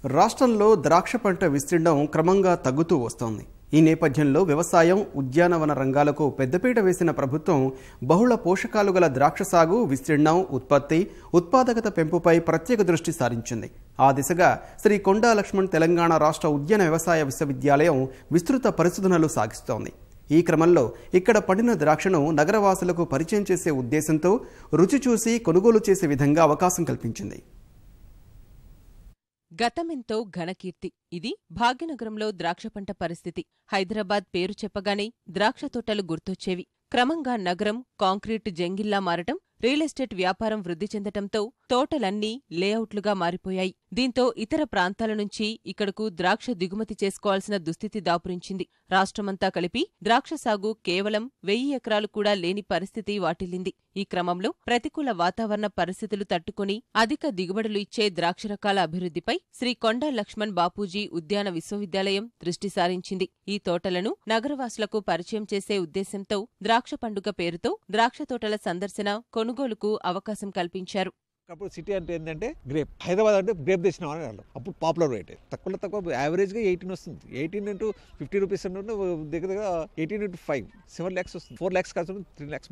రాష్ట్రంలో ద్రాక్ష పంట విస్తీర్ణం క్రమంగా తగ్గుతూ వస్తోంది. ఈ నేపథ్యంలో వ్యవసాయం, ఉద్యానవన రంగాలకు పెద్దపీట వేసిన ప్రభుత్వం బహుళ పోషకాలు గల ద్రాక్ష సాగు, విస్తీర్ణం, ఉత్పత్తి, ఉత్పాదకత పెంపుపై ప్రత్యేక దృష్టి సారించింది. ఆ దిశగా శ్రీ కొండా లక్ష్మణ్ తెలంగాణ రాష్ట్ర ఉద్యాన వ్యవసాయ విశ్వవిద్యాలయం విస్తృత పరిశోధనలు సాగిస్తోంది. ఈ క్రమంలో ఇక్కడ పండిన ద్రాక్షను నగరవాసులకు పరిచయం చేసే ఉద్దేశంతో రుచి చూసి కొనుగోలు చేసే విధంగా అవకాశం కల్పించింది. గతమెంతో ఘనకీర్తి. ఇది భాగ్యనగరంలో ద్రాక్ష పంట పరిస్థితి. హైదరాబాద్ పేరు చెప్పగానే ద్రాక్ష తోటలు గుర్తొచ్చేవి. క్రమంగా నగరం కాంక్రీట్ జంగిల్లా మారటం, రియల్ ఎస్టేట్ వ్యాపారం వృద్ధి చెందటంతో తోటలన్నీ లేఅవుట్లుగా మారిపోయాయి. దీంతో ఇతర ప్రాంతాల నుంచి ఇక్కడకు ద్రాక్ష దిగుమతి చేసుకోవాల్సిన దుస్థితి దాపురించింది. రాష్ట్రమంతా కలిపి ద్రాక్ష సాగు కేవలం 1000 ఎకరాలు కూడా లేని పరిస్థితి వాటిల్లింది. ఈ క్రమంలో ప్రతికూల వాతావరణ పరిస్థితులు తట్టుకుని అధిక దిగుబడులు ఇచ్చే ద్రాక్ష రకాల అభివృద్ధిపై శ్రీ కొండా లక్ష్మణ్ బాపూజీ ఉద్యాన విశ్వవిద్యాలయం దృష్టి సారించింది. ఈ తోటలను నగరవాసులకు పరిచయం చేసే ఉద్దేశంతో ద్రాక్ష పండుగ పేరుతో ద్రాక్ష తోటల సందర్శన, కొనుగోలుకు అవకాశం కల్పించారు. అప్పుడు సిటీ అంటే ఏంటంటే గ్రేప్, హైదరాబాద్ అంటే గ్రేప్ తెచ్చినా అని వాళ్ళు అప్పుడు పాపులర్ రేట్ తక్కువ యావరేజ్గా 18 వస్తుంది. 18 into 50 రూపీస్ అంటే దగ్గర దగ్గర 18 into 5 7 lakhs వస్తుంది. 4 lakhs కాదు 3 lakhs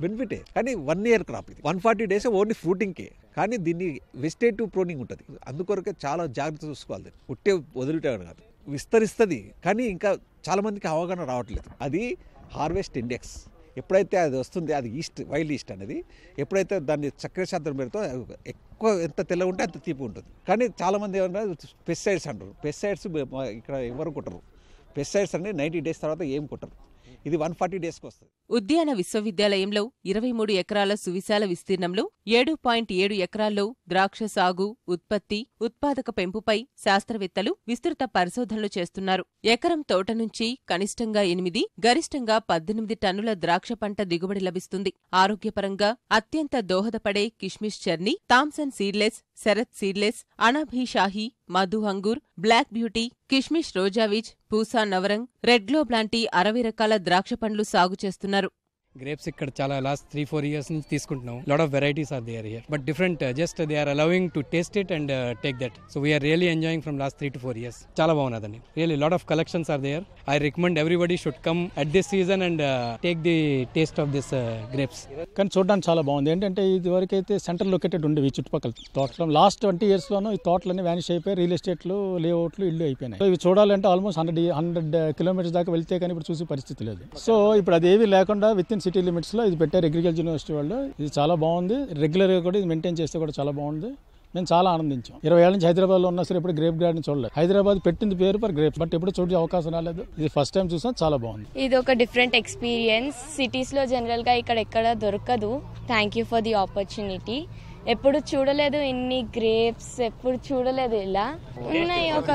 బెనిఫిటే. కానీ 1 year క్రాప్ ఇది. 140 days ఓన్లీ ఫ్రూటింగ్కే. కానీ దీన్ని వెజిటేటివ్ ప్రోనింగ్ ఉంటుంది. అందుకొరకే చాలా జాగ్రత్త చూసుకోవాలి. ఉట్టే వదిలిటాను కాదు, విస్తరిస్తుంది. కానీ ఇంకా చాలా మందికి అవగాహన రావట్లేదు. అది హార్వెస్ట్ ఇండెక్స్. ఎప్పుడైతే అది వస్తుంది, అది వైల్డ్ ఈస్ట్ అనేది, ఎప్పుడైతే దాన్ని చక్కెర శాతం పెడితే ఎక్కువ ఎంత తెల్లగా ఉంటే అంత తీపి ఉంటుంది. కానీ చాలామంది ఏమన్నా పెస్టిసైడ్స్ అంటారు. పెస్టిసైడ్స్ ఇక్కడ ఎవరు కొట్టరు. పెస్టిసైడ్స్ అనేది 90 days తర్వాత ఏం కొట్టరు. ఇది 140 daysకి వస్తుంది. ఉద్యాన విశ్వవిద్యాలయంలో 23 ఎకరాల సువిశాల విస్తీర్ణంలో 7.7 ఎకరాల్లో ద్రాక్ష సాగు, ఉత్పత్తి, ఉత్పాదక పెంపుపై శాస్త్రవేత్తలు విస్తృత పరిశోధనలు చేస్తున్నారు. ఎకరం తోట నుంచి కనిష్టంగా 8, గరిష్టంగా 18 టన్నుల ద్రాక్ష పంట దిగుబడి లభిస్తుంది. ఆరోగ్యపరంగా అత్యంత దోహదపడే Kishmish Charni, Thompson seedless, Sharad seedless, Anabi Shahi, Madhu Angoor, black beauty, Kishmish Rozavis, Pusa Navrang, red globe లాంటి 60 రకాల ద్రాక్ష పండ్లు సాగు చేస్తున్నారు. గ్రేప్స్ ఇక్కడ చాలా లాస్ట్ 3-4 years నుంచి తీసుకుంటున్నాం. Lot of varieties are there here, but different, just they are allowing to taste it and take that. So we are really enjoying from last 3 to 4 years. చాలా బాగున్నదండి. Really lot of collections are there. I recommend everybody should come at this season and take the taste of this grapes. కానీ చూడడానికి చాలా బాగుంది. ఏంటంటే ఇది వరకు అయితే సెంటర్ లొకేటెడ్ ఉండేవి ఈ చుట్టుపక్కల తోటలు. లాస్ట్ 20 years లోనూ ఈ తోటలన్నీ వ్యానిష్ అయిపోయి రియల్ ఎస్టేట్లు, లేఅవుట్లు, ఇల్లు అయిపోయినాయి. ఇవి చూడాలంటే ఆల్మోస్ట్ 100 kilometers దాకా వెళ్తే కానీ ఇప్పుడు చూసే పరిస్థితి లేదు. సో ఇప్పుడు అదేవి లేకుండా విత్ ఇన్ సిటీ లిమిట్స్ లో ఇది పెట్టారు అగ్రికల్చర్ యూనివర్సిటీ వాళ్ళు. ఇది చాలా బాగుంది. రెగ్యులర్ గా కూడా ఇది మెయింటైన్ చేస్తే కూడా చాలా బాగుంది. మేము చాలా ఆనందించాం. 20 ఏళ్ళ నుంచి హైదరాబాద్ లో ఉన్నా సరే ఇప్పుడు గ్రేప్ గార్డెన్ చూడలేదు. హైదరాబాద్ పెట్టింది పేరు ఫర్ గ్రేప్స్, బట్ ఎప్పుడు చూడే అవకాశం రాలేదు. ఇది ఫస్ట్ టైం చూసాం, చాలా బాగుంది. ఇది ఒక డిఫరెంట్ ఎక్స్పీరియన్స్. సిటీస్ లో జనరల్ గా ఇక్కడ ఎక్కడ దొరకదు. Thank you for the opportunity. ఎప్పుడు చూడలేదు ఇన్ని గ్రేప్స్, ఎప్పుడు చూడలేదు. ఇలా ఉన్నాయి ఒక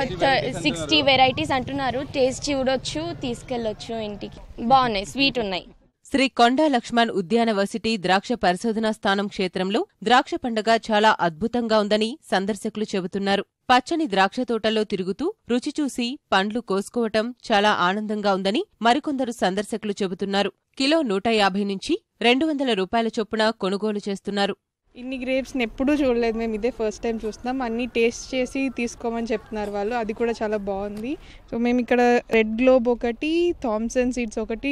60 వెరైటీస్ అంటున్నారు. టేస్ట్ చూడొచ్చు, తీసుకెళ్లొచ్చు ఇంటికి. బాగున్నాయి, స్వీట్ ఉన్నాయి. శ్రీ కొండా లక్ష్మణ్ ఉద్యానవర్సిటీ ద్రాక్ష పరిశోధనా స్థానం క్షేత్రంలో ద్రాక్ష పండుగ చాలా అద్భుతంగా ఉందని సందర్శకులు చెబుతున్నారు. పచ్చని ద్రాక్ష తోటల్లో తిరుగుతూ రుచి చూసి పండ్లు కోసుకోవటం చాలా ఆనందంగా ఉందని మరికొందరు సందర్శకులు చెబుతున్నారు. కిలో 150 నుంచి 200 రూపాయల చొప్పున కొనుగోలు చేస్తున్నారు. ఇన్ని గ్రేప్స్ని ఎప్పుడూ చూడలేదు. మేము ఇదే ఫస్ట్ టైం చూస్తున్నాం. అన్నీ టేస్ట్ చేసి తీసుకోమని చెప్తున్నారు వాళ్ళు. అది కూడా చాలా బాగుంది. సో మేము ఇక్కడ రెడ్ గ్లోబ్ ఒకటి, థామ్సన్ సీడ్స్ ఒకటి,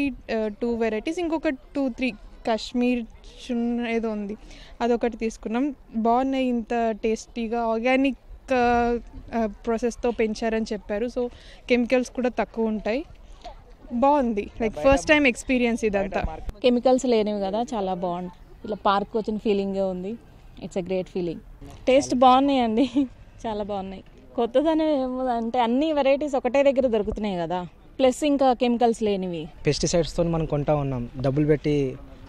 2 వెరైటీస్, ఇంకొక 2-3 కాశ్మీర్ ఏదో ఉంది, అదొకటి తీసుకున్నాం. బాగున్నాయి. ఇంత టేస్టీగా ఆర్గానిక్ ప్రాసెస్తో పెంచారని చెప్పారు. సో కెమికల్స్ కూడా తక్కువ ఉంటాయి. బాగుంది. లైక్ ఫస్ట్ టైం ఎక్స్పీరియన్స్ ఇదంతా. కెమికల్స్ లేనివి కదా, చాలా బాగుంది. ఇలా పార్క్ వచ్చిన ఫీలింగ్ ఉంది. It's a great feeling. Taste బాగున్నాయండి, చాలా బాగున్నాయి. కొత్తదనే అంటే అన్ని వెరైటీస్ ఒకటే దగ్గర దొరుకుతున్నాయి కదా, ప్లస్ ఇంకా కెమికల్స్ లేనివి. పెస్టిసైడ్స్తో మనం కొంటా ఉన్నాం, డబ్బులు పెట్టి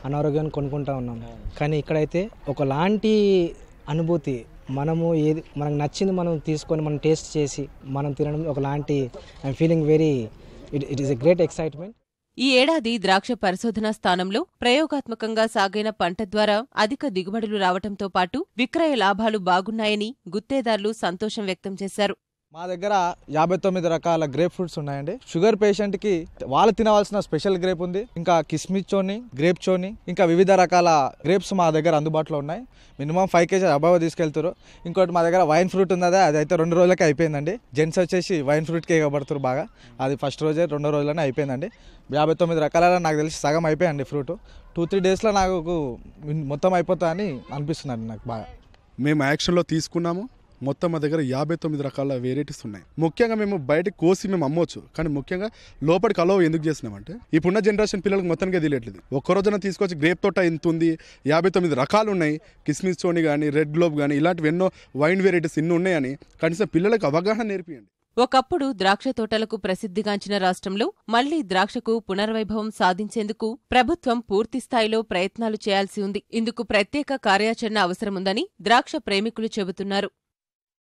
అనారోగ్యాన్ని కొనుక్కుంటా ఉన్నాం. కానీ ఇక్కడైతే ఒకలాంటి అనుభూతి, మనకు నచ్చింది మనం తీసుకొని మనం టేస్ట్ చేసి మనం తినడం ఒకలాంటి I'm feeling very it is a great excitement. ఈ ఏడాది ద్రాక్ష పరిశోధనా స్థానంలో ప్రయోగాత్మకంగా సాగైన పంట ద్వారా అధిక దిగుబడులు రావటంతో పాటు విక్రయ లాభాలు బాగున్నాయని గుత్తేదారులు సంతోషం వ్యక్తం చేశారు. మా దగ్గర 59 రకాల గ్రేప్ ఫ్రూట్స్ ఉన్నాయండి. షుగర్ పేషెంట్కి వాళ్ళు తినవలసిన స్పెషల్ గ్రేప్ ఉంది, ఇంకా కిస్మిస్ చోని, గ్రేప్ చోని, ఇంకా వివిధ రకాల గ్రేప్స్ మా దగ్గర అందుబాటులో ఉన్నాయి. మినిమం 5 kg అబవ్ తీసుకెళ్తారు. ఇంకోటి మా దగ్గర వైన్ ఫ్రూట్ ఉంది, అది అయితే 2 రోజులకే అయిపోయిందండి. జెంట్స్ వచ్చేసి వైన్ ఫ్రూట్కి ఎగబడుతారు బాగా, అది ఫస్ట్ రోజే 2వ రోజులోనే అయిపోయిందండి. 59 రకాల నాకు తెలిసి సగం అయిపోయింది ఫ్రూట్. 2-3 డేస్లో నాకు మొత్తం అయిపోతా అని అనిపిస్తుందండి నాకు బాగా. మేము యాక్షన్లో తీసుకున్నాము. మొత్తం మా దగ్గర 59 రకాల వెరైటీస్ ఉన్నాయి. ముఖ్యంగా మేము బయటకు కోసి మేము అమ్మవచ్చు, కానీ ముఖ్యంగా లోపలికి అలో ఎందుకు చేసినామంటే ఇప్పుడున్న జనరేషన్ పిల్లలకు మొత్తానికి తెలియట్లేదు. ఒక్కరోజున తీసుకొచ్చి గ్రేప్ తోట ఎంత ఉంది, 59 రకాలు ఉన్నాయి, కిస్మిస్ చోని కానీ, రెడ్ గ్లోబ్ కానీ, ఇలాంటివి ఎన్నో వైన్ వెరైటీస్ ఇన్ని ఉన్నాయని కనీసం పిల్లలకు అవగాహన నేర్పియండి. ఒకప్పుడు ద్రాక్ష తోటలకు ప్రసిద్ధిగాంచిన రాష్ట్రంలో మళ్లీ ద్రాక్షకు పునర్వైభవం సాధించేందుకు ప్రభుత్వం పూర్తిస్థాయిలో ప్రయత్నాలు చేయాల్సి ఉంది. ఇందుకు ప్రత్యేక కార్యాచరణ అవసరముందని ద్రాక్ష ప్రేమికులు చెబుతున్నారు.